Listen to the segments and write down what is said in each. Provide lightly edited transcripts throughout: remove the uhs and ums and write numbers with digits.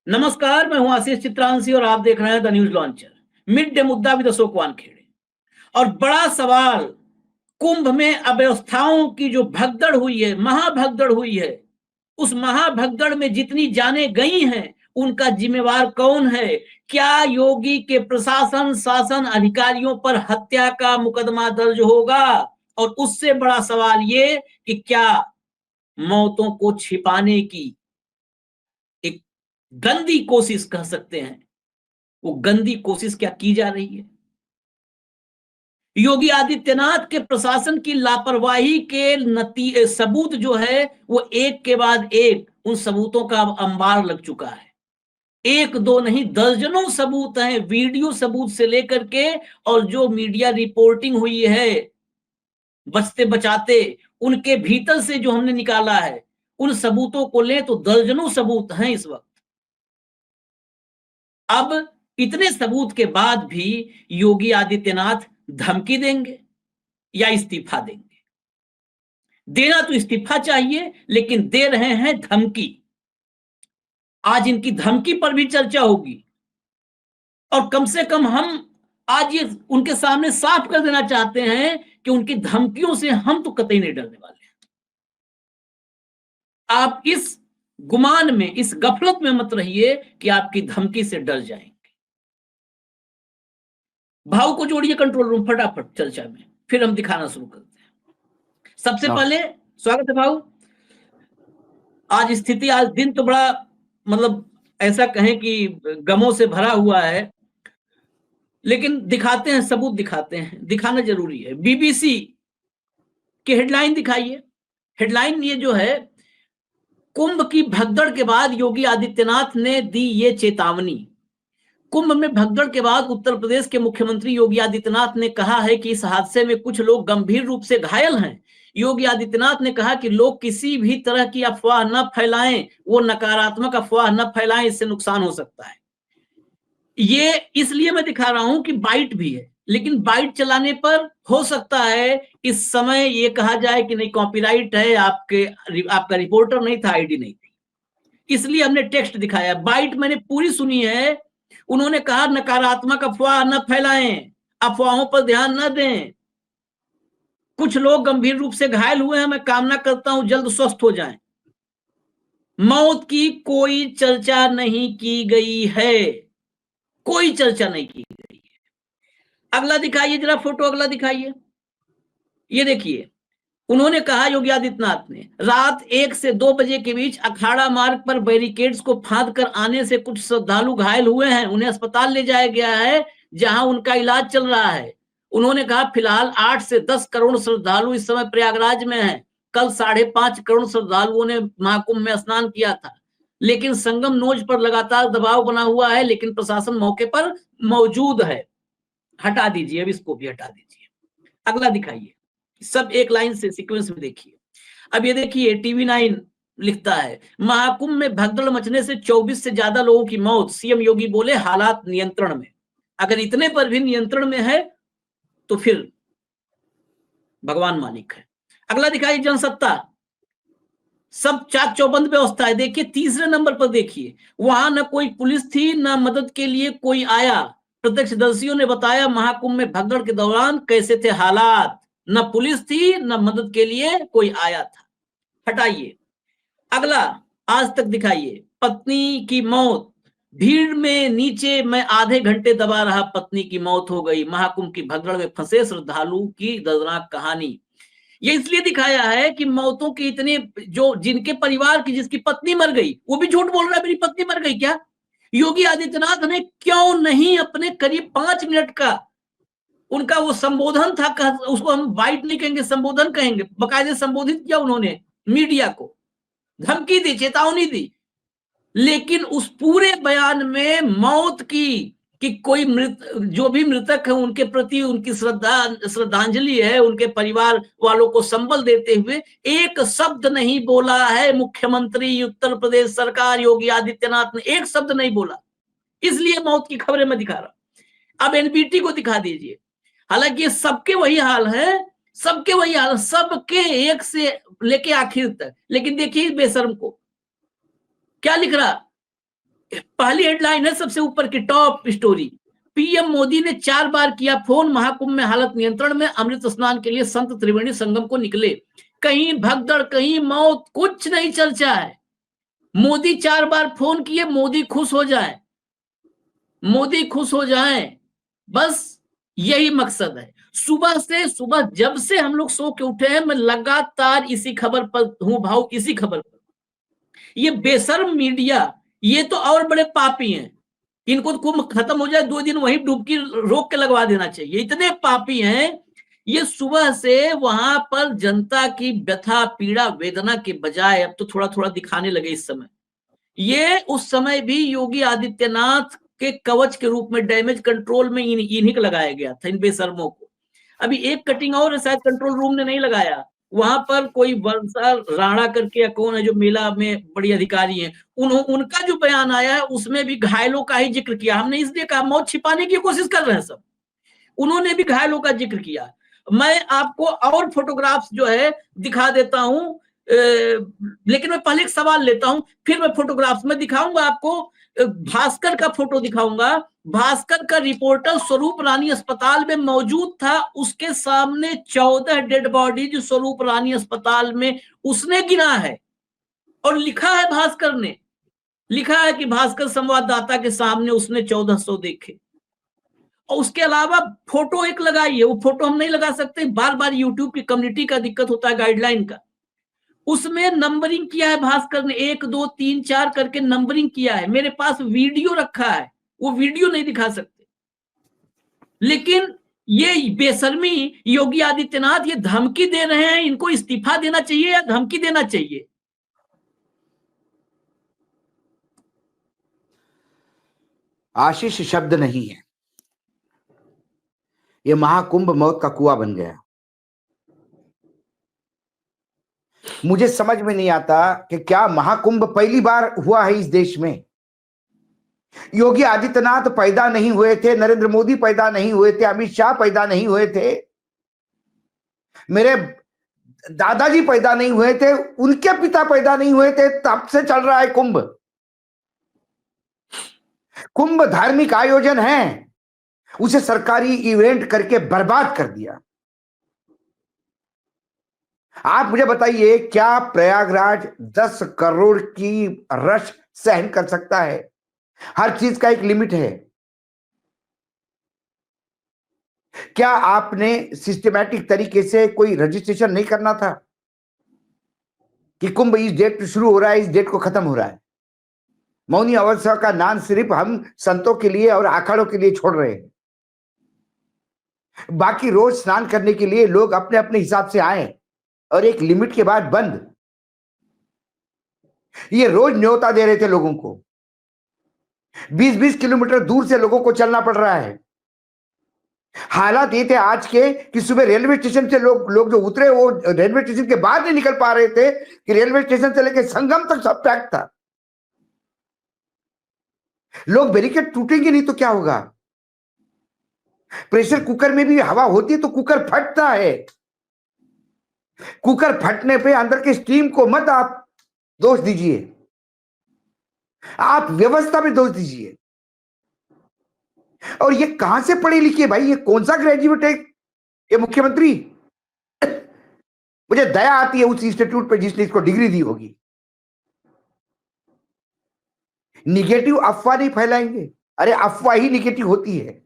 नमस्कार, मैं हूं आशीष चित्रांशी और आप देख रहे हैं the news launcher. Mid day मुद्दा विद अशोक वानखेड़े। और बड़ा सवाल, कुंभ में अव्यवस्थाओं की जो भगदड़ हुई है, महाभगदड़ हुई है, उस महाभगदड़ में जितनी जानें गई हैं उनका जिम्मेवार कौन है? क्या योगी के प्रशासन शासन अधिकारियों पर हत्या का मुकदमा दर्ज होगा? और उससे बड़ा सवाल ये कि क्या मौतों को छिपाने की एक गंदी कोशिश कह सकते हैं, वो गंदी कोशिश क्या की जा रही है? योगी आदित्यनाथ के प्रशासन की लापरवाही के सबूत जो है वो एक के बाद एक, उन सबूतों का अब अंबार लग चुका है। एक दो नहीं, दर्जनों सबूत हैं, वीडियो सबूत से लेकर के, और जो मीडिया रिपोर्टिंग हुई है बचते बचाते, उनके भीतर से जो हमने निकाला है, उन सबूतों को ले तो दर्जनों सबूत हैं इस वक्त। अब इतने सबूत के बाद भी योगी आदित्यनाथ धमकी देंगे या इस्तीफा देंगे? देना तो इस्तीफा चाहिए, लेकिन दे रहे हैं धमकी। आज इनकी धमकी पर भी चर्चा होगी, और कम से कम हम आज ये उनके सामने साफ कर देना चाहते हैं कि उनकी धमकियों से हम तो कतई नहीं डरने वाले। आप इस गुमान में, इस गफलत में मत रहिए कि आपकी धमकी से डर जाएंगे। भाव को जोड़िए कंट्रोल रूम फटाफट चर्चा में, फिर हम दिखाना शुरू करते हैं। सबसे पहले स्वागत है भाव। आज स्थिति, आज दिन तो बड़ा मतलब ऐसा कहें कि गमों से भरा हुआ है, लेकिन दिखाते हैं, सबूत दिखाते हैं, दिखाना जरूरी है। बीबीसी की हेडलाइन दिखाइए। हेडलाइन ये जो है, कुंभ की भगदड़ के बाद योगी आदित्यनाथ ने दी ये चेतावनी। कुंभ में भगदड़ के बाद उत्तर प्रदेश के मुख्यमंत्री योगी आदित्यनाथ ने कहा है कि इस हादसे में कुछ लोग गंभीर रूप से घायल हैं। योगी आदित्यनाथ ने कहा कि लोग किसी भी तरह की अफवाह न फैलाएं, वो नकारात्मक अफवाह न फैलाएं, इससे नुकसान हो सकता है। ये इसलिए मैं दिखा रहा हूं कि बाइट भी है, लेकिन बाइट चलाने पर हो सकता है इस समय ये कहा जाए कि नहीं, कॉपीराइट है, आपका रिपोर्टर नहीं था, आईडी नहीं थी, इसलिए हमने टेक्स्ट दिखाया। बाइट मैंने पूरी सुनी है। उन्होंने कहा नकारात्मक अफवाह न फैलाएं, अफवाहों पर ध्यान न दें, कुछ लोग गंभीर रूप से घायल हुए हैं, मैं कामना करता हूं जल्द स्वस्थ हो जाएं। मौत की कोई चर्चा नहीं की गई है, कोई चर्चा नहीं की गई है। अगला दिखाइए जरा फोटो, अगला दिखाइए। ये देखिए, उन्होंने कहा, योगी आदित्यनाथ ने, रात 1 से 2 बजे के बीच अखाड़ा मार्ग पर बैरिकेड्स को फांद कर आने से कुछ श्रद्धालु घायल हुए हैं, उन्हें अस्पताल ले जाया गया है जहां उनका इलाज चल रहा है। उन्होंने कहा फिलहाल 8 से 10 करोड़ श्रद्धालु इस समय प्रयागराज में हैं। कल 5.5 करोड़ श्रद्धालुओं ने महाकुंभ में स्नान किया था, लेकिन संगम नोज पर लगातार दबाव बना हुआ है, लेकिन प्रशासन मौके पर मौजूद है। हटा दीजिए, अब इसको भी हटा दीजिए। अगला दिखाइए, सब एक लाइन से सीक्वेंस में देखिए। अब ये देखिए, TV9 लिखता है, महाकुंभ में भगदड़ मचने से 24 से ज्यादा लोगों की मौत, सीएम योगी बोले हालात नियंत्रण में। अगर इतने पर भी नियंत्रण में है तो फिर भगवान मालिक है। अगला दिखाइए, जनसत्ता, सब चाक चौबंद व्यवस्था है। देखिए तीसरे नंबर पर देखिए, वहां न कोई पुलिस थी, न मदद के लिए कोई आया। प्रत्यक्षदर्शियों ने बताया महाकुंभ में भगदड़ के दौरान कैसे थे हालात, न पुलिस थी, न मदद के लिए कोई आया था। हटाइए। अगला, आज तक दिखाइए, पत्नी की मौत, भीड़ में नीचे मैं आधे घंटे दबा रहा, पत्नी की मौत हो गई। महाकुंभ की भगदड़ में फंसे श्रद्धालु की दर्दनाक कहानी। ये इसलिए दिखाया है कि मौतों की इतने, जो जिनके परिवार की, जिसकी पत्नी मर गई, वो भी झूठ बोल रहा है मेरी पत्नी मर गई। क्या योगी आदित्यनाथ ने क्यों नहीं अपने करीब 5 मिनट का उनका वो संबोधन था, उसको हम बाइट नहीं कहेंगे, संबोधन कहेंगे, बाकायदे संबोधित किया उन्होंने, मीडिया को धमकी दी, चेतावनी दी, लेकिन उस पूरे बयान में मौत की कि कोई जो भी मृतक है उनके प्रति उनकी श्रद्धांजलि है, उनके परिवार वालों को संबल देते हुए एक शब्द नहीं बोला है मुख्यमंत्री उत्तर प्रदेश सरकार योगी आदित्यनाथ ने, एक शब्द नहीं बोला। इसलिए मौत की खबरें मैं दिखा रहा। अब एनबीटी को दिखा दीजिए। हालांकि सबके वही हाल है, सबके वही हाल, सबके एक से लेके आखिर तक, लेकिन देखिए बेशर्म को क्या लिख रहा, पहली हेडलाइन है सबसे ऊपर की टॉप स्टोरी, पीएम मोदी ने 4 बार किया फोन, महाकुंभ में हालत नियंत्रण में, अमृत स्नान के लिए संत त्रिवेणी संगम को निकले, कहीं भगदड़ कहीं मौत, कुछ नहीं चर्चा है। मोदी 4 बार फोन किए, मोदी खुश हो जाए, मोदी खुश हो जाए, बस यही मकसद है। सुबह जब से हम लोग सो के उठे हैं, मैं लगातार इसी खबर पर हूं भाव, इसी खबर पर। ये बेशर्म मीडिया, ये तो और बड़े पापी हैं, इनको तो कुंभ खत्म हो जाए 2 दिन वहीं डुबकी रोक के लगवा देना चाहिए, इतने पापी हैं। ये सुबह से वहां पर जनता की व्यथा पीड़ा वेदना के बजाय अब तो थोड़ा थोड़ा दिखाने लगे इस समय। ये उस समय भी योगी आदित्यनाथ के कवच के रूप में डैमेज कंट्रोल में इन्हीं को लगाया गया था, इन बेशर्मों को। अभी एक कटिंग और शायद कंट्रोल रूम ने नहीं लगाया, वहां पर कोई वर्षा राणा करके या कौन है जो मेला में बड़ी अधिकारी हैं, उनका जो बयान आया है उसमें भी घायलों का ही जिक्र किया। हमने इसलिए कहा मौत छिपाने की कोशिश कर रहे हैं सब, उन्होंने भी घायलों का जिक्र किया। मैं आपको और फोटोग्राफ्स जो है दिखा देता हूं, लेकिन मैं पहले एक सवाल लेता हूं, फिर मैं फोटोग्राफ्स में दिखाऊंगा आपको। भास्कर का फोटो दिखाऊंगा, भास्कर का रिपोर्टर स्वरूप रानी अस्पताल में मौजूद था, उसके सामने 14 डेड बॉडीज स्वरूप रानी अस्पताल में उसने गिना है, और लिखा है भास्कर ने, लिखा है कि भास्कर संवाददाता के सामने उसने 1400 देखे। और उसके अलावा फोटो एक लगाई है, वो फोटो हम नहीं लगा सकते, बार बार यूट्यूब की कम्युनिटी का दिक्कत होता है, गाइडलाइन का। उसमें नंबरिंग किया है भास्कर ने, 1 2 3 4 करके नंबरिंग किया है। मेरे पास वीडियो रखा है, वो वीडियो नहीं दिखा सकते। लेकिन ये बेशर्मी योगी आदित्यनाथ ये धमकी दे रहे हैं, इनको इस्तीफा देना चाहिए या धमकी देना चाहिए? आशीष शब्द नहीं है, ये महाकुंभ मौत का कुआं बन गया। मुझे समझ में नहीं आता कि क्या महाकुंभ पहली बार हुआ है इस देश में। योगी आदित्यनाथ पैदा नहीं हुए थे, नरेंद्र मोदी पैदा नहीं हुए थे, अमित शाह पैदा नहीं हुए थे, मेरे दादाजी पैदा नहीं हुए थे, उनके पिता पैदा नहीं हुए थे, तब से चल रहा है कुंभ। कुंभ धार्मिक आयोजन है, उसे सरकारी इवेंट करके बर्बाद कर दिया। आप मुझे बताइए, क्या प्रयागराज 10 करोड़ की रश सहन कर सकता है? हर चीज का एक लिमिट है। क्या आपने सिस्टमैटिक तरीके से कोई रजिस्ट्रेशन नहीं करना था कि कुंभ इस डेट पे शुरू हो रहा है, इस डेट को खत्म हो रहा है? मौनी अवस्था का नाम सिर्फ हम संतों के लिए और अखाड़ों के लिए छोड़ रहे हैं। बाकी रोज स्नान करने के लिए लोग अपने अपने हिसाब से आए और एक लिमिट के बाद बंद। ये रोज न्योता दे रहे थे लोगों को, 20-20 किलोमीटर दूर से लोगों को चलना पड़ रहा है। हालात ये थे आज के कि सुबह रेलवे स्टेशन से लोग जो उतरे वो रेलवे स्टेशन के बाहर नहीं निकल पा रहे थे कि रेलवे स्टेशन से लेकर संगम तक सब पैक था। लोग बैरिकेड टूटेंगे नहीं तो क्या होगा? प्रेशर कुकर में भी हवा होती है तो कुकर फटता है। कुकर फटने पे अंदर के स्टीम को मत आप दोष दीजिए, आप व्यवस्था में दोष दीजिए। और ये कहां से पढ़े लिखे भाई? ये कौन सा ग्रेजुएट है ये मुख्यमंत्री? मुझे दया आती है उस इंस्टीट्यूट पे जिसने इसको डिग्री दी होगी। निगेटिव अफवाह नहीं फैलाएंगे। अरे अफवाह ही निगेटिव होती है,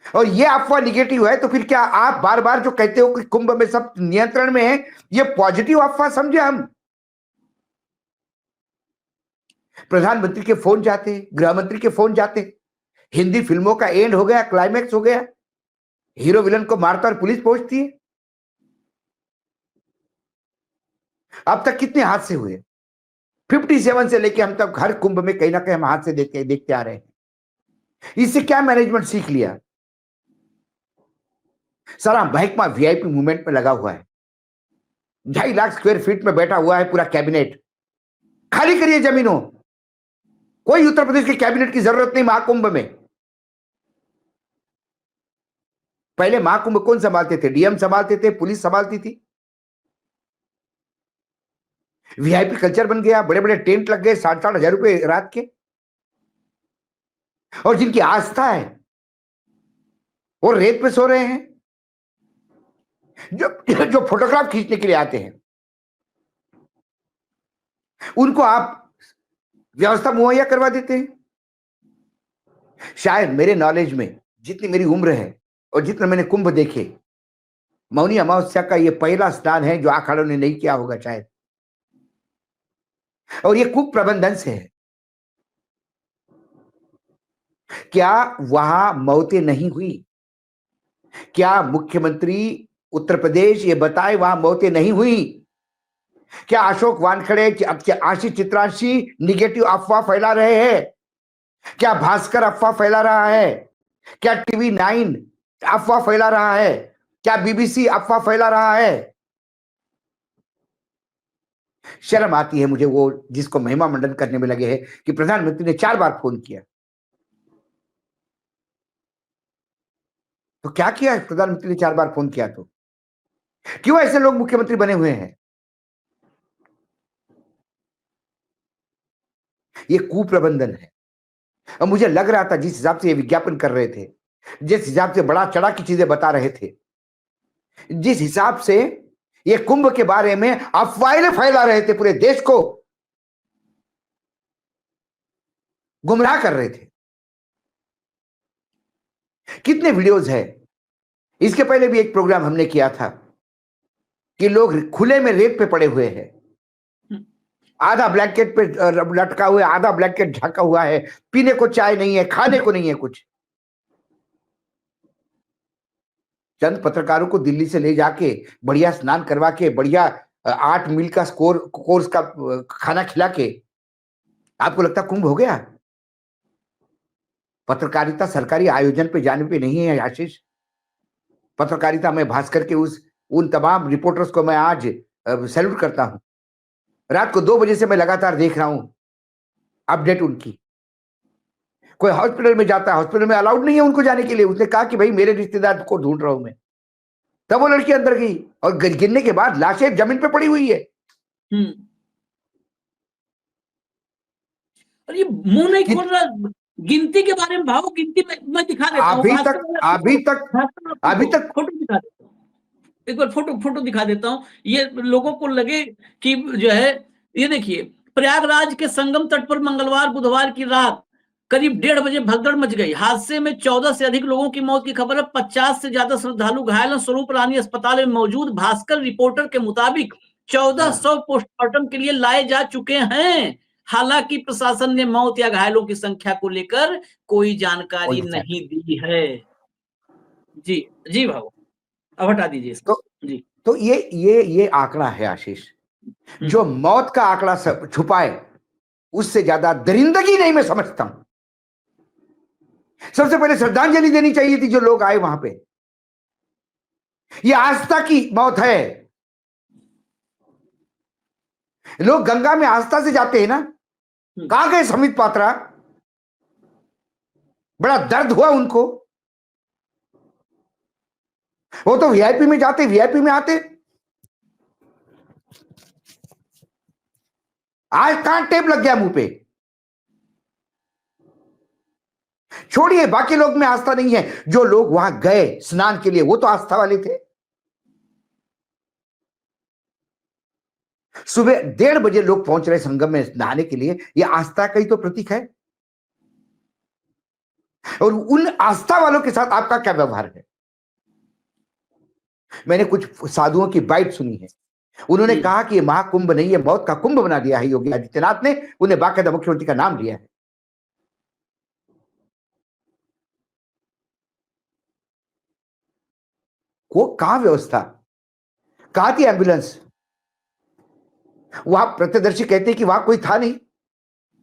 और ये अफवाह निगेटिव है तो फिर क्या आप बार बार जो कहते हो कि कुंभ में सब नियंत्रण में है, ये पॉजिटिव अफवाह समझे हम? प्रधानमंत्री के फोन जाते, गृह मंत्री के फोन जाते, हिंदी फिल्मों का एंड हो गया, क्लाइमैक्स हो गया, हीरो विलन को मारता और पुलिस पहुंचती है। अब तक कितने हादसे हुए? 57 से लेके हम तक हर कुंभ में कहीं ना कहीं हम हादसे देखते आ रहे हैं। इससे क्या मैनेजमेंट सीख लिया? सारा महकमा वीआईपी मूवमेंट में लगा हुआ है, 2.5 लाख स्क्वायर फीट में बैठा हुआ है पूरा कैबिनेट। खाली करिए जमीनों, कोई उत्तर प्रदेश के कैबिनेट की जरूरत नहीं महाकुंभ में। पहले महाकुंभ कौन संभालते थे? डीएम संभालते थे, पुलिस संभालती थी। वीआईपी कल्चर बन गया, बड़े बड़े टेंट लग गए 60-60 हजार रुपए रात के, और जिनकी आस्था है वो रेत पे सो रहे हैं। जो जो फोटोग्राफ खींचने के लिए आते हैं उनको आप व्यवस्था मुहैया करवा देते हैं। शायद मेरे नॉलेज में, जितनी मेरी उम्र है और जितना मैंने कुंभ देखे, मौनी अमावस्या का ये पहला स्नान है जो अखाड़ों ने नहीं किया होगा शायद, और ये कुंभ प्रबंधन से है। क्या वहां मौतें नहीं हुई? क्या मुख्यमंत्री उत्तर प्रदेश ये बताए वहां मौतें नहीं हुई? क्या अशोक वानखड़े, आशीष चित्रांशी निगेटिव अफवाह फैला रहे हैं? क्या भास्कर अफवाह फैला रहा है? क्या टीवी 9 अफवाह फैला रहा है? क्या बीबीसी अफवाह फैला रहा है? शर्म आती है मुझे वो जिसको महिमा मंडन करने में लगे हैं कि प्रधानमंत्री ने 4 बार फोन किया। तो क्या किया प्रधानमंत्री ने 4 बार फोन किया? तो क्यों ऐसे लोग मुख्यमंत्री बने हुए हैं? ये कुप्रबंधन है। और मुझे लग रहा था जिस हिसाब से ये विज्ञापन कर रहे थे, जिस हिसाब से बड़ा चढ़ा की चीजें बता रहे थे, जिस हिसाब से ये कुंभ के बारे में अफवाहें फैला रहे थे, पूरे देश को गुमराह कर रहे थे। कितने वीडियोज है, इसके पहले भी एक प्रोग्राम हमने किया था कि लोग खुले में रेत पे पड़े हुए हैं, आधा ब्लैंकेट पे लटका हुआ है, आधा ब्लैंकेट ढका हुआ है, पीने को चाय नहीं है, खाने को नहीं है कुछ। चंद पत्रकारों को दिल्ली से ले जाके बढ़िया स्नान करवा के, बढ़िया 8 मील का कोर्स का खाना खिला के आपको लगता कुंभ हो गया? पत्रकारिता सरकारी आयोजन पे जाने पे नहीं है आशीष। पत्रकारिता में भास्कर के उन तमाम रिपोर्टर्स को मैं आज सैल्यूट करता हूं। रात को 2 बजे से मैं लगातार देख रहा हूं अपडेट उनकी। कोई हॉस्पिटल में जाता है, हॉस्पिटल में अलाउड नहीं है उनको जाने के लिए। उसने कहा कि भाई मेरे रिश्तेदार को ढूंढ रहा हूं मैं। तब वो लड़की अंदर गई और गिरने के बाद लाशें जमीन पे पड़ी हुई है। और ये मुंह नहीं खोल रहा। गिनती के बारे में भाव, गिनती मैं दिखा देता हूँ। अभी तक फोटो दिखा देता हूँ, एक बार फोटो दिखा देता हूँ। ये लोगों को लगे कि जो है, ये देखिए, प्रयागराज के संगम तट पर मंगलवार बुधवार की रात करीब 1:30 बजे भगदड़ मच गई। हादसे में 14 से अधिक लोगों की मौत की खबर है। 50 से ज्यादा श्रद्धालु घायल हैं। स्वरूप रानी अस्पताल में मौजूद भास्कर रिपोर्टर के मुताबिक 1400 पोस्टमार्टम के लिए लाए जा चुके हैं। हालांकि प्रशासन ने मौत या घायलों की संख्या को लेकर कोई जानकारी नहीं दी है। जी भाव, अब हटा दीजिए इसको। जी, तो ये आंकड़ा है आशीष, जो मौत का आंकड़ा छुपाए उससे ज्यादा दरिंदगी नहीं मैं समझता हूं। सबसे पहले श्रद्धांजलि देनी चाहिए थी जो लोग आए वहां पे। ये आस्था की मौत है। लोग गंगा में आस्था से जाते हैं ना। कहां गए समित पात्रा? बड़ा दर्द हुआ उनको। वो तो वीआईपी में जाते, वीआईपी में आते। आज कहां टेप लग गया मुंह पे? छोड़िए, बाकी लोग में आस्था नहीं है। जो लोग वहां गए स्नान के लिए वो तो आस्था वाले थे। सुबह 1:30 बजे लोग पहुंच रहे संगम में नहाने के लिए, यह आस्था का ही तो प्रतीक है। और उन आस्था वालों के साथ आपका क्या व्यवहार है? मैंने कुछ साधुओं की बाइट सुनी है। उन्होंने कहा कि ये महाकुंभ नहीं, ये मौत का कुंभ बना दिया है योगी आदित्यनाथ ने। उन्हें बाकायदा मुख्यमंत्री का नाम लिया है। वो कहां व्यवस्था, कहां थी एम्बुलेंस? वहां प्रत्यदर्शी कहते हैं कि वहां कोई था नहीं,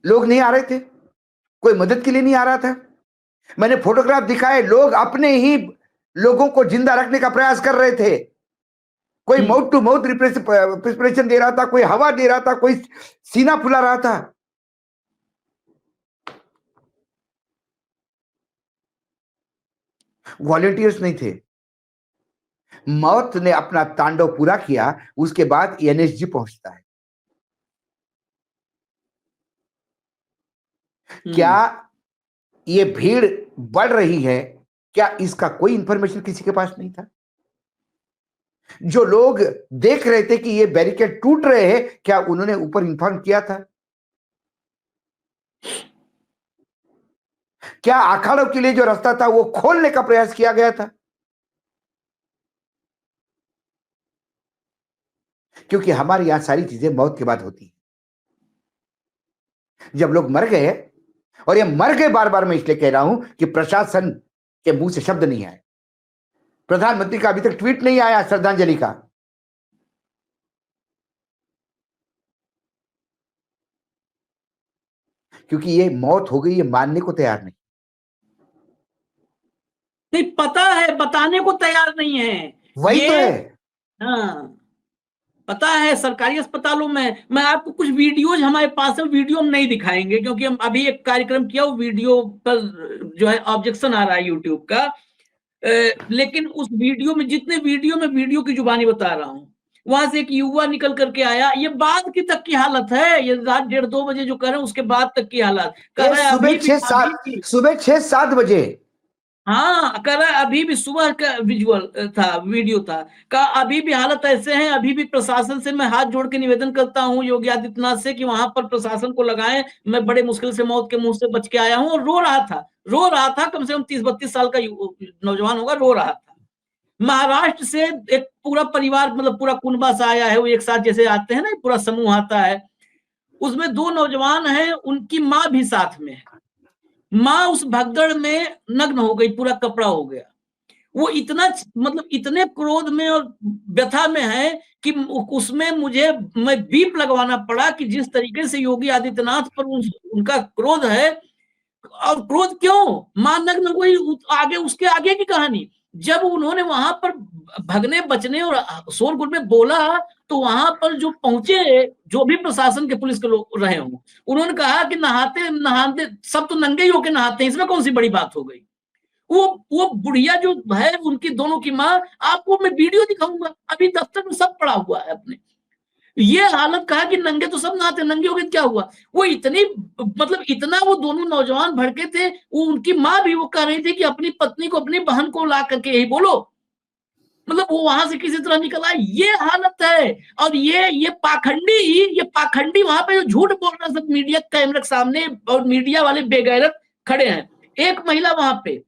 लोग नहीं आ रहे थे, कोई मदद के लिए नहीं आ रहा था। मैंने फोटोग्राफ दिखाए, लोग अपने ही लोगों को जिंदा रखने का प्रयास कर रहे थे। कोई माउथ टू माउथ रिस्पिरेशन दे रहा था, कोई हवा दे रहा था, कोई सीना फुला रहा था। वॉलंटियर्स नहीं थे। मौत ने अपना तांडव पूरा किया, उसके बाद एनएसजी पहुंचता है। क्या ये भीड़ बढ़ रही है, क्या इसका कोई इंफॉर्मेशन किसी के पास नहीं था? जो लोग देख रहे थे कि ये बैरिकेड टूट रहे हैं, क्या उन्होंने ऊपर इन्फॉर्म किया था? क्या अखाड़ों के लिए जो रास्ता था वो खोलने का प्रयास किया गया था? क्योंकि हमारे यहां सारी चीजें मौत के बाद होती हैं। जब लोग मर गए, और ये मर गए बार बार मैं इसलिए कह रहा हूं कि प्रशासन के मुंह से शब्द नहीं आए, प्रधानमंत्री का अभी तक ट्वीट नहीं आया श्रद्धांजलि का। क्योंकि ये मौत हो गई, ये मानने को तैयार नहीं। नहीं पता है, बताने को तैयार नहीं है। वही तो है। हाँ, पता है सरकारी अस्पतालों में, मैं आपको कुछ वीडियोज हमारे पास है, वीडियो हम नहीं दिखाएंगे क्योंकि हम अभी एक कार्यक्रम किया, वो वीडियो पर जो है ऑब्जेक्शन आ रहा है यूट्यूब का। लेकिन उस वीडियो में, जितने वीडियो में वीडियो की जुबानी बता रहा हूं, वहां से एक युवा निकल करके आया, ये बाद की तक की हालत है, ये रात 1:30-2 बजे जो कर रहे हैं उसके बाद तक की हालत कर रहा है। सुबह 6-7 बजे। हाँ, कर रहा है अभी भी, सुबह का विजुअल था, वीडियो था, का अभी भी हालत ऐसे है। अभी भी प्रशासन से मैं हाथ जोड़ के निवेदन करता हूँ योगी आदित्यनाथ से कि वहां पर प्रशासन को लगाएं। मैं बड़े मुश्किल से मौत के मुंह से बच के आया हूँ, और रो रहा था, कम से कम 30-32 साल का नौजवान होगा, रो रहा था। महाराष्ट्र से एक पूरा परिवार, मतलब पूरा कुनबा सा आया है, वो एक साथ जैसे आते हैं ना, पूरा समूह आता है, उसमें 2 नौजवान हैं, उनकी माँ भी साथ में है। माँ उस भगदड़ में नग्न हो गई, पूरा कपड़ा हो गया। वो इतना, मतलब इतने क्रोध में और व्यथा में है कि उसमें मैं बीप लगवाना पड़ा कि जिस तरीके से योगी आदित्यनाथ पर उनका क्रोध है। और क्रोध क्यों, मां नग्न हुई, आगे उसके आगे की कहानी, जब उन्होंने वहां पर भगने बचने और शोरगुल में बोला, तो वहां पर जो पहुंचे, जो भी प्रशासन के पुलिस के लोग रहे हों, उन्होंने कहा कि नहाते नहाते सब तो नंगे ही होके नहाते हैं, इसमें कौन सी बड़ी बात हो गई। वो बुढ़िया जो है, उनकी दोनों की माँ, आपको मैं वीडियो दिखाऊंगा, अभी दफ्तर में सब पड़ा हुआ है अपने। ये हालत कहा कि नंगे तो सब नहाते, नंगे हो गए क्या हुआ। वो इतनी, मतलब इतना वो दोनों नौजवान भड़के थे, वो उनकी माँ भी वो कह रही थी कि अपनी पत्नी को, अपनी बहन को ला करके यही बोलो। मतलब वो वहां से किसी तरह निकल आए, ये हालत है। और ये पाखंडी वहां पे जो झूठ बोल रहे सब मीडिया कैमरे के सामने, और मीडिया वाले बेगैरत खड़े हैं। एक महिला वहां पे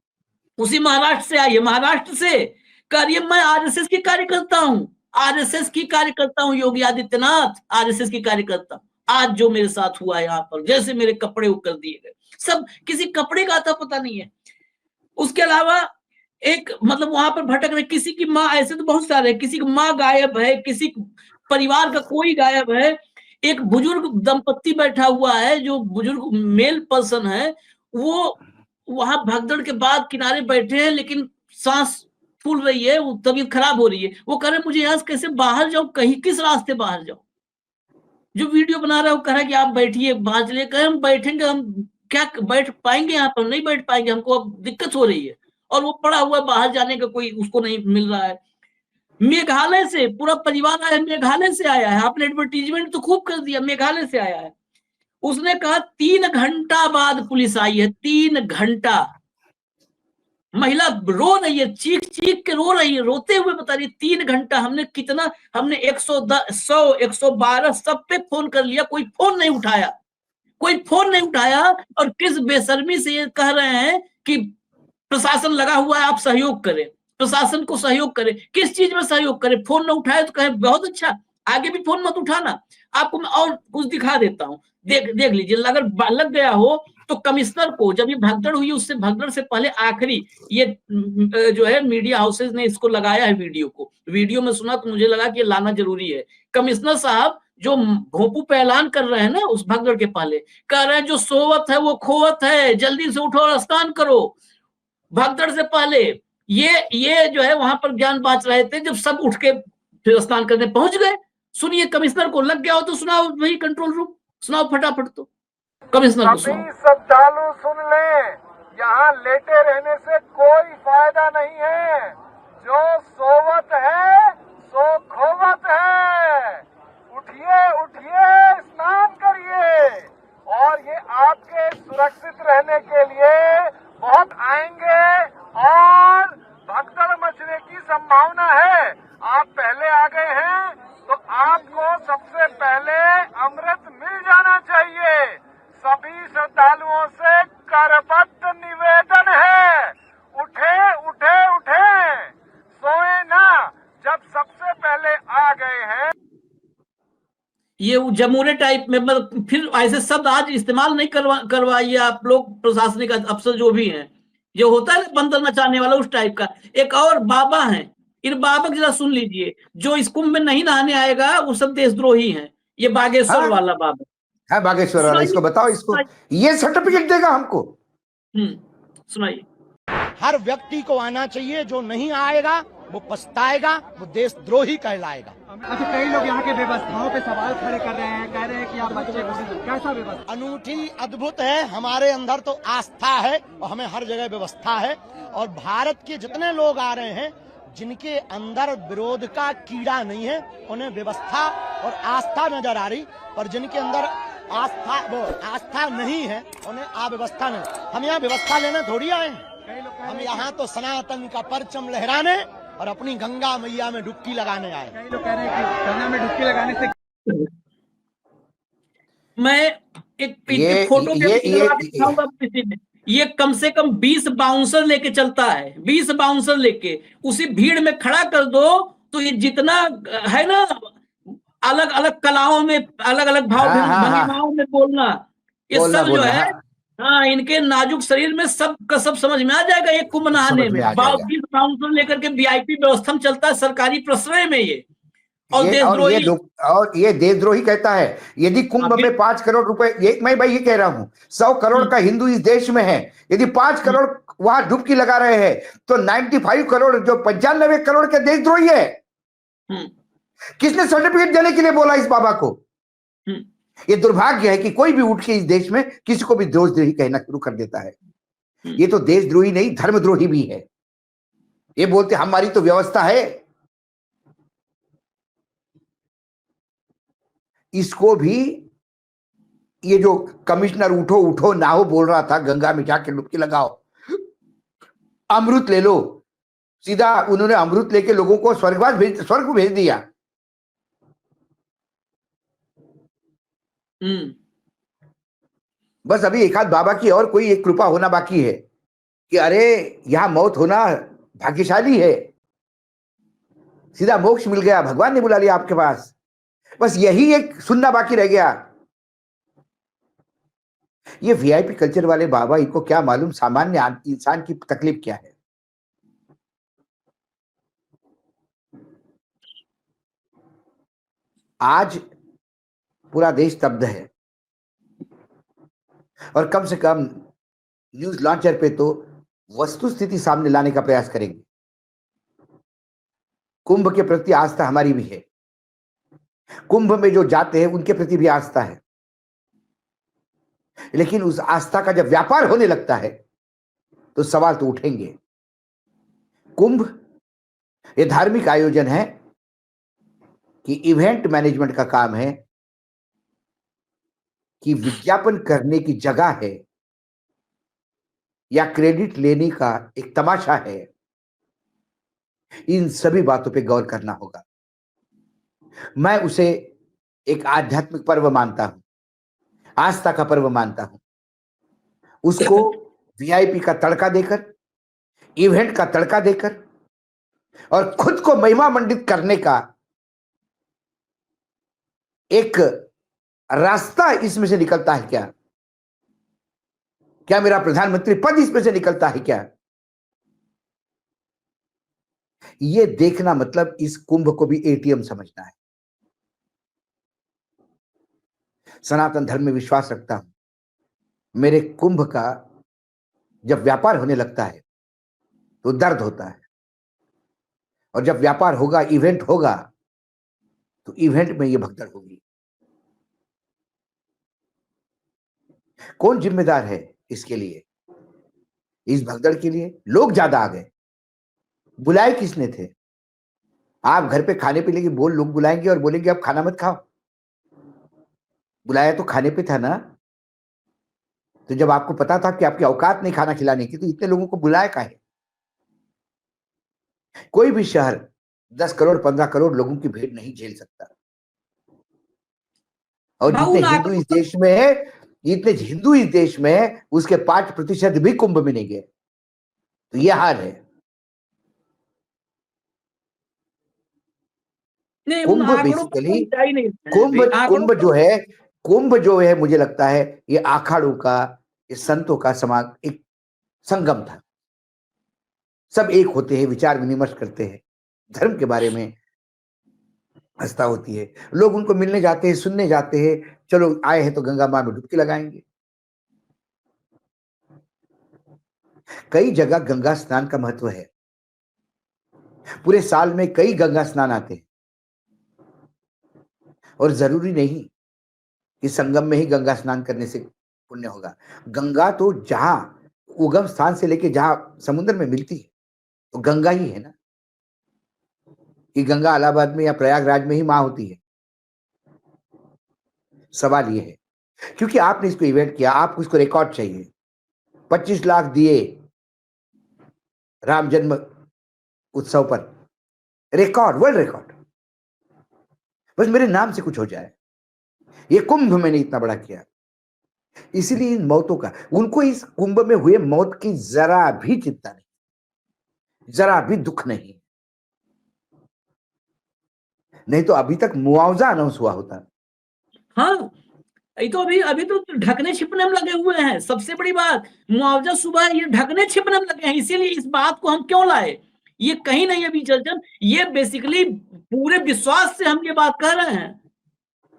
उसी महाराष्ट्र से आई है, महाराष्ट्र से कह रही है मैं आरएसएस की कार्यकर्ता हूँ, आरएसएस की कार्यकर्ता हूँ, योगी आदित्यनाथ आरएसएस की कार्यकर्ता। आज जो मेरे साथ हुआ यहाँ पर, जैसे मेरे कपड़े वो कर दिए गए, सब किसी कपड़े का आता पता नहीं है। उसके अलावा एक, मतलब वहां पर भटक रहे, किसी की माँ, ऐसे तो बहुत सारे, किसी की माँ गायब है, किसी परिवार का कोई गायब है। एक बुजुर्ग दंपत्ति बैठा हुआ है, जो बुजुर्ग मेल पर्सन है, वो वहां भगदड़ के बाद किनारे बैठे हैं, लेकिन सांस फूल रही है, वो तबीयत खराब हो रही है। वो कह रहे मुझे यहाँ से कैसे बाहर जाऊं, कहीं किस रास्ते बाहर जाऊं। जो वीडियो बना रहा है वो कह रहा है कि आप बैठिए, बाहर चलिए। कहे हम बैठेंगे, हम क्या बैठ पाएंगे यहाँ पर, नहीं बैठ पाएंगे, हमको अब दिक्कत हो रही है। और वो पड़ा हुआ है, बाहर जाने का कोई उसको नहीं मिल रहा है। मेघालय से पूरा परिवार आया है, मेघालय से आया है, आपने एडवर्टीजमेंट तो खूब कर दिया, मेघालय से आया है। उसने कहा 3 घंटा बाद पुलिस आई है, 3 घंटा। महिला रो रही है, चीख चीख के रो रही है, रोते हुए बता रही है 3 घंटा हमने कितना, हमने 110, 100, 112 सब पे फोन कर लिया, कोई फोन नहीं उठाया, कोई फोन नहीं उठाया। और किस बेशर्मी से ये कह रहे हैं कि प्रशासन लगा हुआ है, आप सहयोग करें, प्रशासन को सहयोग करें। किस चीज में सहयोग करें, फोन ना उठाए तो कहे बहुत अच्छा, आगे भी फोन मत उठाना। आपको मैं और कुछ दिखा देता हूँ, देख देख लीजिए, अगर लग गया हो तो कमिश्नर को, जब ये भगदड़ हुई, उससे भगदड़ से पहले आखिरी, ये जो है मीडिया हाउसेज ने इसको लगाया है वीडियो को, वीडियो में सुना तो मुझे लगा कि ये लाना जरूरी है। कमिश्नर साहब जो भोंपू पे ऐलान कर रहे हैं ना, उस भगदड़ के पहले कह रहे हैं जो सोवत है वो खोवत है, जल्दी से उठो और स्नान करो। भगदड़ से पहले ये जो है वहां पर ज्ञान बांट रहे थे, जब सब उठ के फिर स्नान करने पहुंच गए। सुनिए, कमिश्नर को लग गया हो तो सुनाओ, वही कंट्रोल रूम सुनाओ फटाफट, तो कमिश्नर को सुनाओ। श्रद्धालु सुन लें, यहाँ लेटे रहने से कोई फायदा नहीं है। जो सोवत है सो खोवत है। उठिए उठिए, स्नान करिए और ये आपके सुरक्षित रहने के लिए बहुत आएंगे और भगदड़ मचने की संभावना है। आप पहले आ गए हैं तो आपको सबसे पहले अमृत मिल जाना चाहिए। सभी श्रद्धालुओं से करबद्ध निवेदन है, उठे उठे उठे, सोए ना। जब सबसे पहले आ गए हैं ये जमूरे टाइप में, मतलब फिर ऐसे शब्द आज इस्तेमाल नहीं करवाइए आप लोग, प्रशासनिक अफसर जो भी हैं, जो होता है बंदर मचाने वाला उस टाइप का। एक और बाबा हैं, इन बाबा की जरा सुन लीजिए, जो इस कुंभ में नहीं नहाने आएगा वो सब देशद्रोही हैं। ये बागेश्वर हाँ? वाला बाबा है बागेश्वर वाला, इसको बताओ, इसको ये सर्टिफिकेट देगा हमको। सुनाइए। हर व्यक्ति को आना चाहिए, जो नहीं आएगा वो पछताएगा, वो देशद्रोही कहलाएगा। अच्छा, कई लोग यहाँ के व्यवस्थाओं पे सवाल खड़े कर रहे हैं, कह रहे हैं कि आप बच्चे कैसा व्यवस्था? अनूठी, अद्भुत है। हमारे अंदर तो आस्था है और हमें हर जगह व्यवस्था है। और भारत के जितने लोग आ रहे हैं जिनके अंदर विरोध का कीड़ा नहीं है, उन्हें व्यवस्था और आस्था नजर आ रही, पर जिनके अंदर आस्था नहीं है उन्हें अव्यवस्था नहीं। हम यहाँ व्यवस्था लेने थोड़ी आए हैं, हम यहाँ तो सनातन का परचम लहराने और अपनी गंगा मैया में डुबकी लगाने आए। कई लोग कह रहे हैं कि गंगा में डुबकी लगाने से मैं एक फोटो दिखाऊंगा किसी में। ये कम से कम 20 बाउंसर लेके चलता है, 20 बाउंसर लेके उसी भीड़ में खड़ा कर दो तो ये जितना है ना, अलग अलग कलाओं में, अलग अलग भाव भंगिमाओं में बोलना, ये सब जो है, हाँ, इनके नाजुक शरीर में सब का सब समझ में आ जाएगा। एक कुंभ नहाने में 20 बाउंसर लेकर के VIP व्यवस्था में चलता है, सरकारी प्रश्रय में ये। और ये देशद्रोही कहता है। यदि कुंभ में 5 करोड़ रुपए, मैं भाई ये कह रहा हूं, 100 करोड़ का हिंदू इस देश में है, यदि 5 करोड़ वहां डुबकी लगा रहे हैं तो 95 करोड़, जो 95 करोड़ के देशद्रोही है। किसने सर्टिफिकेट देने के लिए बोला इस बाबा को? ये दुर्भाग्य है कि कोई भी उठ के इस देश में किसी को भी देशद्रोही कहना शुरू कर देता है। ये तो देशद्रोही नहीं, धर्मद्रोही भी है। ये बोलते हमारी तो व्यवस्था है। इसको भी ये जो कमिश्नर उठो उठो नाहो बोल रहा था, गंगा में जाके डुबकी लगाओ, अमृत ले लो, सीधा उन्होंने अमृत लेके लोगों को स्वर्ग भेज दिया। बस अभी एक आध बाबा की और कोई एक कृपा होना बाकी है कि अरे यहां मौत होना भाग्यशाली है, सीधा मोक्ष मिल गया, भगवान ने बुला लिया आपके पास। बस यही एक सुनना बाकी रह गया। ये VIP कल्चर वाले बाबा, इनको क्या मालूम सामान्य इंसान की तकलीफ क्या है। आज पूरा देश स्तब्ध है और कम से कम न्यूज लॉन्चर पे तो वस्तु स्थिति सामने लाने का प्रयास करेंगे। कुंभ के प्रति आस्था हमारी भी है, कुंभ में जो जाते हैं उनके प्रति भी आस्था है, लेकिन उस आस्था का जब व्यापार होने लगता है तो सवाल तो उठेंगे। कुंभ ये धार्मिक आयोजन है कि इवेंट मैनेजमेंट का काम है, कि विज्ञापन करने की जगह है या क्रेडिट लेने का एक तमाशा है। इन सभी बातों पे गौर करना होगा। मैं उसे एक आध्यात्मिक पर्व मानता हूं, आस्था का पर्व मानता हूं। उसको VIP का तड़का देकर, इवेंट का तड़का देकर और खुद को महिमा मंडित करने का एक रास्ता इसमें से निकलता है क्या? क्या मेरा प्रधानमंत्री पद इसमें से निकलता है क्या? ये देखना मतलब इस कुंभ को भी ATM समझना है। सनातन धर्म में विश्वास रखता हूं। मेरे कुंभ का जब व्यापार होने लगता है तो दर्द होता है, और जब व्यापार होगा, इवेंट होगा, तो इवेंट में ये भगदड़ होगी। कौन जिम्मेदार है इसके लिए? इस भगदड़ के लिए लोग ज्यादा आ गए। बुलाए किसने थे? आप घर पे खाने पीने की बोल, लोग बुलाएंगे और बोलेंगे आप खाना मत खाओ। बुलाया तो खाने पे था ना। तो जब आपको पता था कि आपकी औकात नहीं खाना खिलाने की, तो इतने लोगों को बुलाया काहे? कोई भी शहर 10 करोड़ 15 करोड़ लोगों की भीड़ नहीं झेल सकता। और भाऊ जितने ना हिंदू इस देश में है, जितने हिंदू इस देश में है, उसके 5% भी कुंभ में नहीं गए। तो यह हाल है। नहीं, उन कुंभ आंकड़ों पर बेसिकली, कोई सच्चाई नहीं है कुंभ अभी, आंकड़ों कुंभ जो है, कुंभ जो है, मुझे लगता है ये अखाड़ों का, ये संतों का एक संगम था। सब एक होते हैं, विचार विनिमय करते हैं, धर्म के बारे में आस्था होती है, लोग उनको मिलने जाते हैं, सुनने जाते हैं, चलो आए हैं तो गंगा मां में डुबकी लगाएंगे। कई जगह गंगा स्नान का महत्व है, पूरे साल में कई गंगा स्नान आते हैं, और जरूरी नहीं कि संगम में ही गंगा स्नान करने से पुण्य होगा। गंगा तो जहां उगम स्थान से लेके जहां समुद्र में मिलती है, तो गंगा ही है ना। कि गंगा इलाहाबाद में या प्रयागराज में ही मां होती है? सवाल ये है, क्योंकि आपने इसको इवेंट किया, आपको इसको रिकॉर्ड चाहिए। 25 लाख दिए राम जन्म उत्सव पर, रिकॉर्ड, वर्ल्ड रिकॉर्ड। बस मेरे नाम से कुछ हो जाए। ये कुंभ मैंने इतना बड़ा किया, इसीलिए इन मौतों का, उनको इस कुंभ में हुए मौत की जरा भी चिंता नहीं, जरा भी दुख नहीं। नहीं तो अभी तक मुआवजा अनाउंस हुआ होता। हाँ, ये तो अभी तो ढकने छिपने में लगे हुए हैं। सबसे बड़ी बात, मुआवजा सुबह, ये ढकने छिपने में लगे हैं। इसीलिए इस बात को हम क्यों लाए, ये कहीं नहीं अभी चर्चा, ये बेसिकली पूरे विश्वास से हम ये बात कह रहे हैं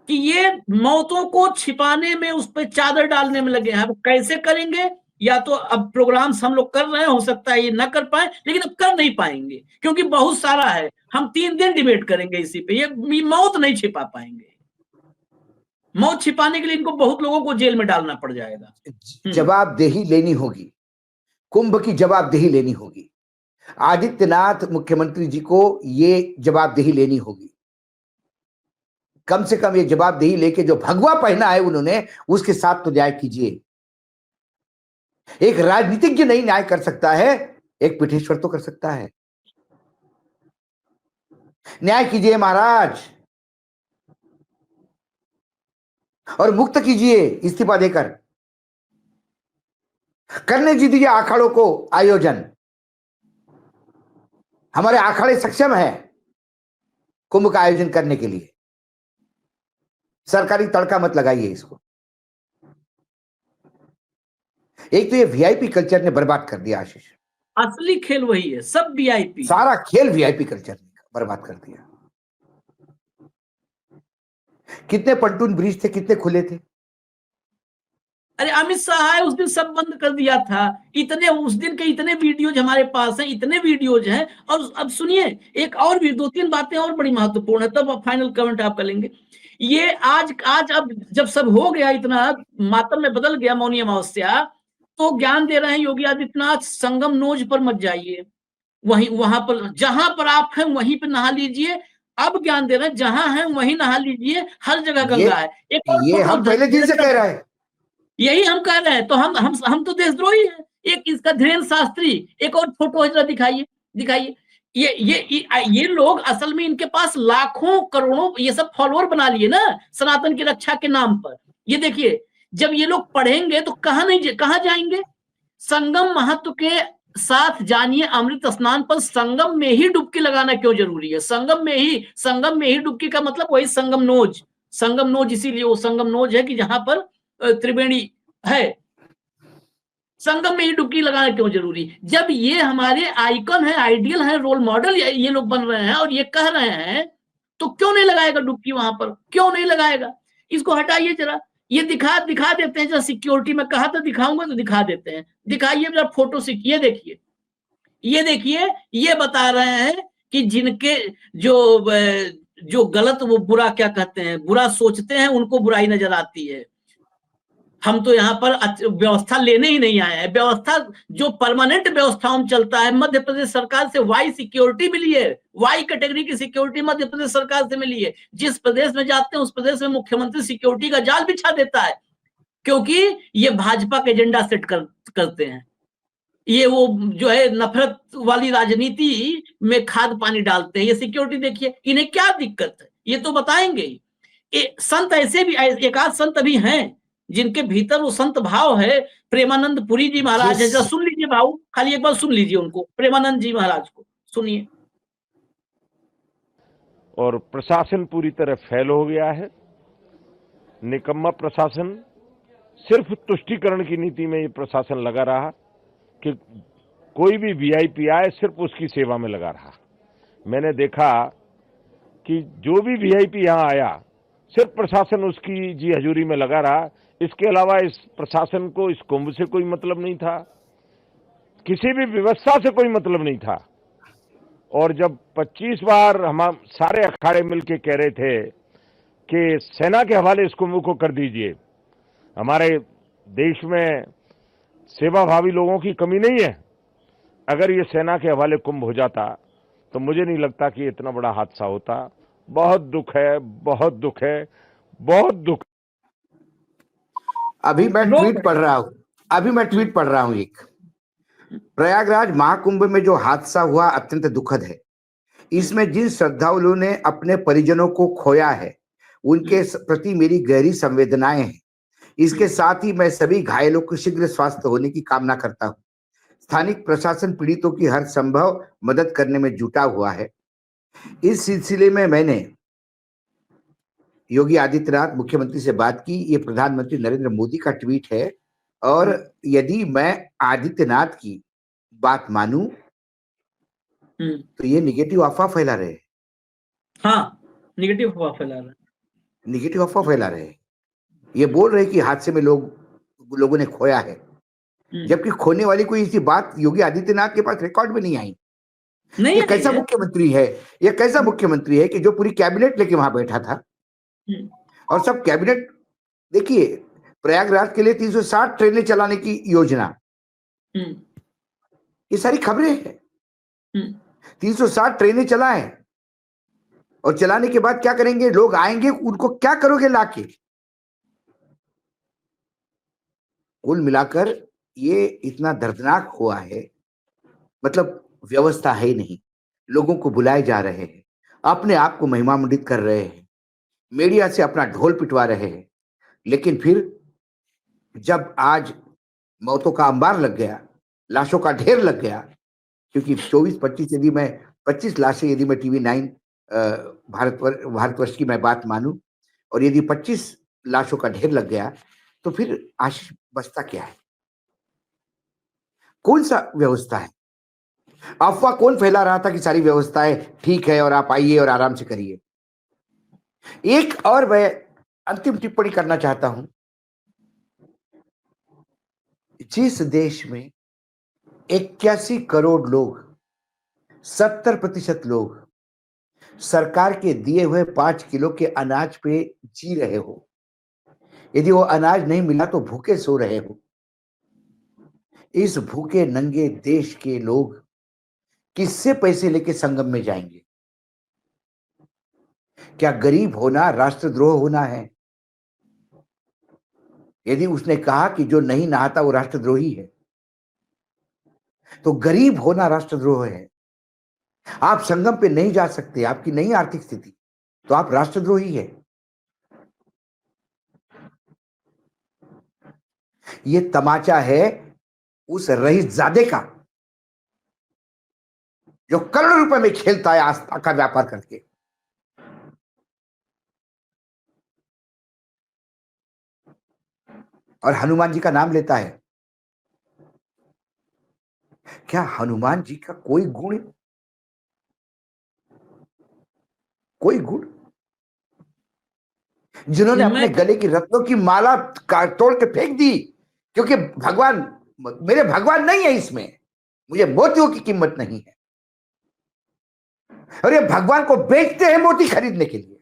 कि ये मौतों को छिपाने में, उस पर चादर डालने में लगे हैं। अब कैसे करेंगे, या तो अब प्रोग्राम्स हम लोग कर रहे हैं, हो सकता है ये न कर पाए, लेकिन अब कर नहीं पाएंगे क्योंकि बहुत सारा है। हम 3 दिन डिबेट करेंगे इसी पे, ये मौत नहीं छिपा पाएंगे। मौत छिपाने के लिए इनको बहुत लोगों को जेल में डालना पड़ जाएगा। जवाबदेही लेनी होगी, कुंभ की जवाबदेही लेनी होगी। आदित्यनाथ मुख्यमंत्री जी को ये जवाबदेही लेनी होगी। कम से कम ये जवाबदेही लेके जो भगवा पहना है उन्होंने, उसके साथ तो न्याय कीजिए। एक राजनीतिज्ञ नहीं न्याय कर सकता है, एक पीठेश्वर तो कर सकता है। न्याय कीजिए महाराज, और मुक्त कीजिए इस्तीफा देकर। करने दीजिए अखाड़ों को आयोजन। हमारे अखाड़े सक्षम है कुंभ का आयोजन करने के लिए। सरकारी तड़का मत लगाइए इसको। एक तो ये वीआईपी कल्चर ने बर्बाद कर दिया आशीष। असली खेल वही है, सब वीआईपी, सारा खेल वीआईपी कल्चर ने बर्बाद कर दिया। कितने पंटून ब्रिज थे, कितने खुले थे? अरे अमित शाह उस दिन सब बंद कर दिया था। इतने उस दिन के इतने वीडियोज हमारे पास हैं, इतने वीडियोज हैं। और अब सुनिए, एक और भी 2-3 बातें और बड़ी महत्वपूर्ण है, तब फाइनल कमेंट आप करेंगे। ये आज अब जब सब हो गया, इतना मातम में बदल गया, मौनी अमावस्या, तो ज्ञान दे रहे हैं योगी आदित्यनाथ, संगम नोज पर मत जाइए, वहां पर जहां पर आप हैं वहीं पे नहा लीजिए। अब ज्ञान दे रहे हैं, जहां हैं वहीं नहा लीजिए, हर जगह गंगा है। एक और ये हम पहले दिन से कह रहे हैं, यही हम कह रहे हैं। तो हम तो देशद्रोही हैं। एक इसका धीरेन्द्र शास्त्री, एक और फोटो जरा दिखाइए। ये लोग असल में, इनके पास लाखों करोड़ों ये सब फॉलोअर बना लिए ना सनातन की रक्षा के नाम पर। ये देखिए, जब ये लोग पढ़ेंगे तो कहां जाएंगे? संगम महत्व के साथ जानिए, अमृत स्नान पर संगम में ही डुबकी लगाना क्यों जरूरी है। संगम में ही डुबकी का मतलब वही संगम नोज, इसीलिए वो संगम नोज है कि जहां पर त्रिवेणी है। संगम में ही डुबकी लगाना क्यों जरूरी? जब ये हमारे आइकन है, आइडियल है, रोल मॉडल ये लोग बन रहे हैं और ये कह रहे हैं, तो क्यों नहीं लगाएगा डुबकी वहां पर? क्यों नहीं लगाएगा? इसको हटाइए जरा, ये दिखा देते हैं। जरा सिक्योरिटी में कहा था दिखाऊंगा, तो दिखा देते हैं। दिखाइए जरा फोटो, ये देखिए, ये बता रहे हैं कि जिनके जो गलत, वो बुरा क्या कहते हैं, बुरा सोचते हैं, उनको बुराई नजर आती है। हम तो यहाँ पर व्यवस्था लेने ही नहीं आए हैं। व्यवस्था जो परमानेंट व्यवस्था में चलता है, मध्य प्रदेश सरकार से वाई सिक्योरिटी मिली है, वाई कैटेगरी की सिक्योरिटी मध्य प्रदेश सरकार से मिली है। जिस प्रदेश में जाते हैं उस प्रदेश में मुख्यमंत्री सिक्योरिटी का जाल बिछा देता है। क्योंकि ये भाजपा का एजेंडा सेट करते हैं। ये वो जो है नफरत वाली राजनीति में खाद पानी डालते हैं। ये सिक्योरिटी देखिए, इन्हें क्या दिक्कत है ये तो बताएंगे। संत ऐसे भी एक आध संत अभी हैं जिनके भीतर वो संत भाव है। प्रेमानंद पुरी जी महाराज है, जरा सुन लीजिए भाऊ, खाली एक बार सुन लीजिए उनको, प्रेमानंद जी महाराज को सुनिए। और प्रशासन पूरी तरह फेल हो गया है, निकम्मा प्रशासन। सिर्फ तुष्टीकरण की नीति में ये प्रशासन लगा रहा कि कोई भी वीआईपी आए सिर्फ उसकी सेवा में लगा रहा। मैंने देखा कि जो भी वीआईपी यहां आया सिर्फ प्रशासन उसकी जी हजूरी में लगा रहा। इसके अलावा इस प्रशासन को इस कुंभ से कोई मतलब नहीं था, किसी भी व्यवस्था से कोई मतलब नहीं था। और जब 25 बार हम सारे अखाड़े मिलकर कह रहे थे कि सेना के हवाले इस कुंभ को कर दीजिए, हमारे देश में सेवाभावी लोगों की कमी नहीं है, अगर ये सेना के हवाले कुंभ हो जाता तो मुझे नहीं लगता कि इतना बड़ा हादसा होता। बहुत दुख है, बहुत दुख है, बहुत दुख। अभी मैं ट्वीट पढ़ रहा हूं एक, प्रयागराज महाकुंभ में जो हादसा हुआ अत्यंत दुखद है। इसमें जिन श्रद्धालुओं ने अपने परिजनों को खोया है उनके प्रति मेरी गहरी संवेदनाएं हैं। इसके साथ ही मैं सभी घायलों को शीघ्र स्वास्थ्य होने की कामना करता हूं। स्थानिक प्रशासन पीड़ितों की हर संभव मदद करने में जुटा हुआ है। इस सिलसिले में मैंने योगी आदित्यनाथ मुख्यमंत्री से बात की। ये प्रधानमंत्री नरेंद्र मोदी का ट्वीट है और यदि मैं आदित्यनाथ की बात मानूं तो ये निगेटिव अफवाह फैला रहे हैं। हाँ, निगेटिव अफवाह फैला रहे हैं। ये बोल रहे कि हादसे में लोगों ने खोया है, जबकि खोने वाली कोई ऐसी बात योगी आदित्यनाथ के पास रिकॉर्ड में नहीं आई। ये कैसा मुख्यमंत्री है, ये कैसा मुख्यमंत्री है कि जो पूरी कैबिनेट लेके वहां बैठा था और सब कैबिनेट, देखिए प्रयागराज के लिए 360 ट्रेनें चलाने की योजना, ये सारी खबरें हैं। 360 ट्रेनें चलाएं और चलाने के बाद क्या करेंगे, लोग आएंगे, उनको क्या करोगे लाके। कुल मिलाकर ये इतना दर्दनाक हुआ है, मतलब व्यवस्था है ही नहीं। लोगों को बुलाए जा रहे हैं, अपने आप को महिमामंडित कर रहे हैं, मीडिया से अपना ढोल पिटवा रहे हैं, लेकिन फिर जब आज मौतों का अंबार लग गया, लाशों का ढेर लग गया, क्योंकि 24-25 यदि मैं 25 लाशें यदि मैं TV9 भारतवर्ष की मैं बात मानूं और यदि 25 लाशों का ढेर लग गया तो फिर आशीष बचता क्या है? कौन सा व्यवस्था है? अफवाह कौन फैला रहा था कि सारी व्यवस्थाएं ठीक है और आप आइए और आराम से करिए। एक और मैं अंतिम टिप्पणी करना चाहता हूं। जिस देश में 81 करोड़ लोग, 70% लोग सरकार के दिए हुए 5 किलो के अनाज पे जी रहे हो, यदि वो अनाज नहीं मिला तो भूखे सो रहे हो, इस भूखे नंगे देश के लोग किससे पैसे लेके संगम में जाएंगे? क्या गरीब होना राष्ट्रद्रोह होना है? यदि उसने कहा कि जो नहीं नहाता वो राष्ट्रद्रोही है, तो गरीब होना राष्ट्रद्रोह है। आप संगम पे नहीं जा सकते, आपकी नहीं आर्थिक स्थिति, तो आप राष्ट्रद्रोही है। ये तमाचा है उस रईसजादे का जो करोड़ों रुपए में खेलता है आस्था का व्यापार करके। और हनुमान जी का नाम लेता है। क्या हनुमान जी का कोई गुण जिन्होंने अपने गले की रत्नों की माला तोड़ के फेंक दी क्योंकि भगवान, मेरे भगवान नहीं है इसमें, मुझे मोतियों की कीमत नहीं है, और ये भगवान को बेचते हैं मोती खरीदने के लिए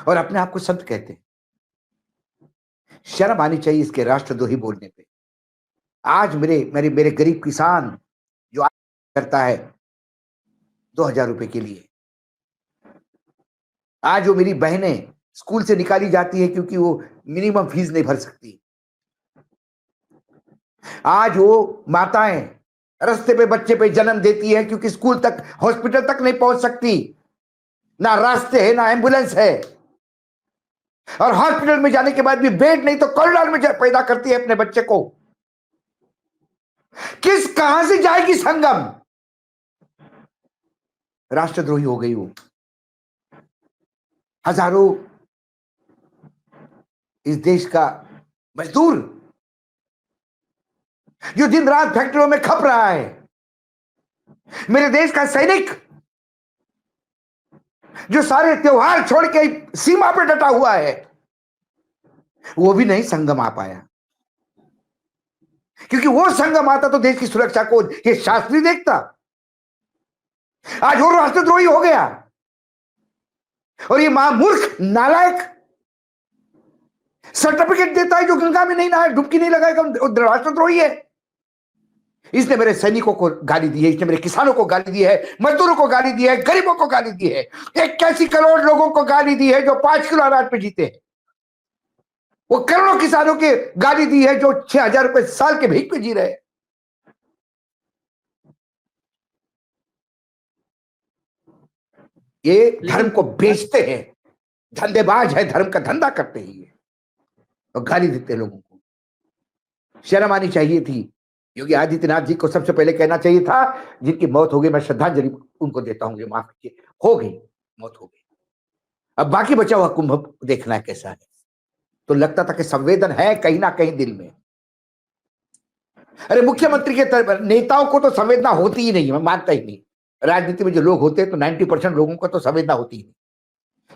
और अपने आप को संत कहते हैं। शर्म आनी चाहिए इसके राष्ट्रद्रोही बोलने पे। आज मेरे गरीब किसान जो करता है 2000 रुपए के लिए, आज वो मेरी बहनें स्कूल से निकाली जाती है क्योंकि वो मिनिमम फीस नहीं भर सकती। आज वो माताएं रास्ते पे बच्चे पे जन्म देती है क्योंकि स्कूल तक, हॉस्पिटल तक नहीं पहुंच सकती, ना रास्ते है ना एम्बुलेंस है, और हॉस्पिटल में जाने के बाद भी बेड नहीं तो कॉरिडोर में पैदा करती है अपने बच्चे को। कहां से जाएगी संगम? राष्ट्रद्रोही हो गई वो। हजारों इस देश का मजदूर जो दिन रात फैक्ट्रियों में खप रहा है, मेरे देश का सैनिक जो सारे त्योहार छोड़ के सीमा पर डटा हुआ है, वो भी नहीं संगम आ पाया, क्योंकि वो संगम आता तो देश की सुरक्षा को ये शास्त्री देखता। आज वो राष्ट्रद्रोही हो गया और ये महामूर्ख नालायक सर्टिफिकेट देता है जो गंगा में नहीं नहाया, डुबकी नहीं लगाएगा, राष्ट्रद्रोही है। इसने मेरे सैनिकों को गाली दी है, इसने मेरे किसानों को गाली दी है, मजदूरों को गाली दी है, गरीबों को गाली दी है, 81 करोड़ लोगों को गाली दी है जो 5 किलो अनाज पे जीते हैं। वो करोड़ों किसानों के गाली दी है जो 6,000 रुपए साल के भीख पे जी रहे हैं। ये धर्म को बेचते हैं, धंधेबाज है, धर्म का धंधा करते ही है और गाली देते लोगों को। शर्म आनी चाहिए थी। योगी आदित्यनाथ जी को सबसे पहले कहना चाहिए था, जिनकी मौत हो गई मैं श्रद्धांजलि उनको देता हूं, माफ कीजिए, हो गई, मौत हो गई, अब बाकी बचा हुआ कुंभ देखना है कैसा है। तो लगता था कि संवेदन है कहीं ना कहीं दिल में। अरे मुख्यमंत्री के नेताओं को तो संवेदना होती ही नहीं, मैं मानता ही नहीं। राजनीति में जो लोग होते हैं तो 90% लोगों को तो संवेदना होती ही नहीं,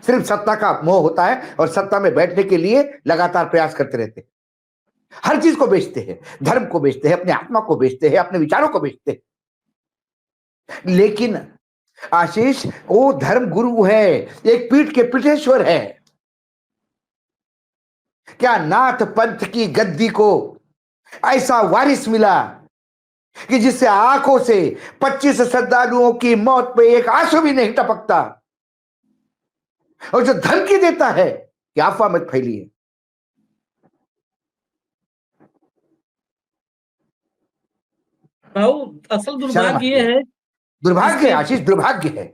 सिर्फ सत्ता का मोह होता है और सत्ता में बैठने के लिए लगातार प्रयास करते रहते हैं। हर चीज को बेचते हैं, धर्म को बेचते हैं, अपने आत्मा को बेचते हैं, अपने विचारों को बेचते हैं। लेकिन आशीष वो धर्म गुरु है, एक पीठ के पीठेश्वर है। क्या नाथ पंथ की गद्दी को ऐसा वारिस मिला कि जिससे आंखों से 25 श्रद्धालुओं की मौत पे एक आंसू भी नहीं टपकता, और जो धमकी देता है कि अफवाह मत फैलिए। भाऊ असल दुर्भाग्य ये है, दुर्भाग्य है आशीष, दुर्भाग्य है।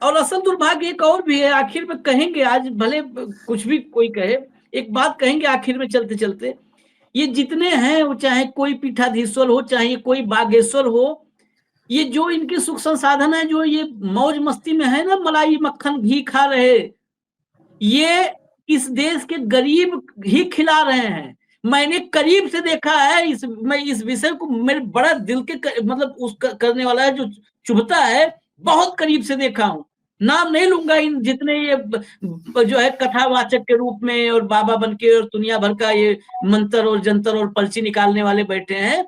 और असल दुर्भाग्य एक और भी है, आखिर में कहेंगे, आज भले कुछ भी कोई कहे, एक बात कहेंगे आखिर में चलते चलते, ये जितने हैं, वो चाहे कोई पीठाधीश्वर हो, चाहे कोई बागेश्वर हो, ये जो इनके सुख संसाधन है, जो ये मौज मस्ती में है ना, मलाई मक्खन घी खा रहे, ये इस देश के गरीब ही खिला रहे हैं। मैंने करीब से देखा है, मैं इस विषय को मेरे बड़ा दिल के मतलब उस करने वाला है, जो चुभता है, बहुत करीब से देखा हूं। नाम नहीं लूंगा, इन जितने ये जो है कथावाचक के रूप में और बाबा बनके और दुनिया भर का ये मंत्र और जंतर और पर्ची निकालने वाले बैठे हैं,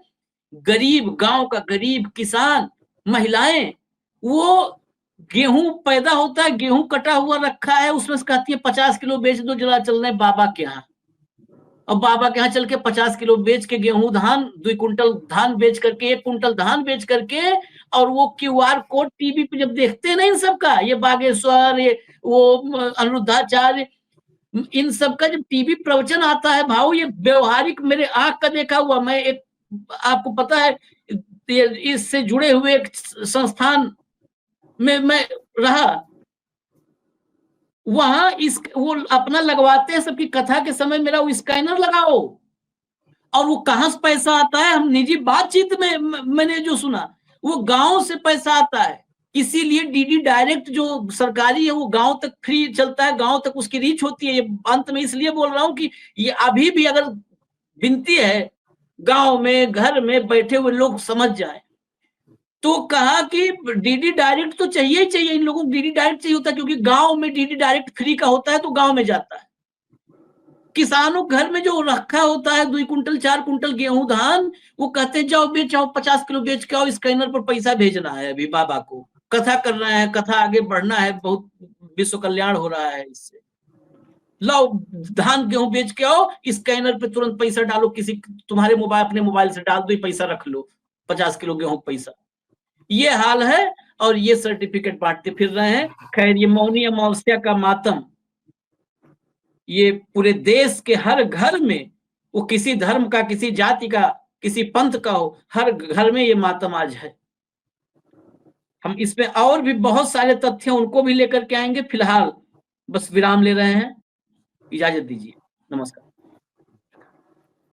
गरीब गांव का गरीब किसान, महिलाएं, वो गेहूं पैदा होता है, गेहूं कटा हुआ रखा है, उसमें से कहती है 50 किलो बेच दो, जरा चल रहे बाबा के यहाँ, और बाबा के यहाँ चल के 50 किलो बेच के गेहूं धान 2 कुंटल धान बेच करके 1 कुंटल धान बेच करके, और वो QR कोड टीवी पे जब देखते हैं ना इन सब का, ये बागेश्वर, ये वो अनिरुद्धाचार्य, इन सब का जब टीवी प्रवचन आता है भाव, ये व्यवहारिक मेरे आंख का देखा हुआ, मैं एक आपको पता है इससे जुड़े हुए एक संस्थान में मैं रहा, वहां इस वो अपना लगवाते हैं सबकी कथा के समय, मेरा वो स्कैनर लगाओ, और वो कहां से पैसा आता है, हम निजी बातचीत में मैंने जो सुना, वो गांव से पैसा आता है। इसीलिए डीडी डायरेक्ट जो सरकारी है वो गांव तक फ्री चलता है, गांव तक उसकी रीच होती है। ये अंत में इसलिए बोल रहा हूं कि ये अभी भी अगर विनती है, गांव में घर में बैठे हुए लोग समझ जाए, तो कहा कि डीडी डायरेक्ट तो चाहिए ही चाहिए, इन लोगों को डीडी डायरेक्ट चाहिए होता है, क्योंकि गांव में डीडी डायरेक्ट फ्री का होता है तो गांव में जाता है। किसानों घर में जो रखा होता है 2 कुंटल 4 कुंटल गेहूं धान, वो कहते हैं जाओ बेच आओ, 50 किलो बेच के आओ, स्कैनर पर पैसा भेजना है, अभी बाबा को कथा करना है, कथा आगे बढ़ना है, बहुत विश्व कल्याण हो रहा है इससे, लाओ धान गेहूं बेच के आओ, स्कैनर पे तुरंत पैसा डालो, किसी तुम्हारे मोबाइल अपने मोबाइल से डाल दो, पैसा रख लो, 50 किलो गेहूं पैसा। ये हाल है, और ये सर्टिफिकेट बांटते फिर रहे हैं। खैर, ये मौनी अमावस्या का मातम ये पूरे देश के हर घर में, वो किसी धर्म का, किसी जाति का, किसी पंथ का हो, हर घर में ये मातम आज है। हम इसमें और भी बहुत सारे तथ्य उनको भी लेकर के आएंगे। फिलहाल बस विराम ले रहे हैं, इजाजत दीजिए, नमस्कार।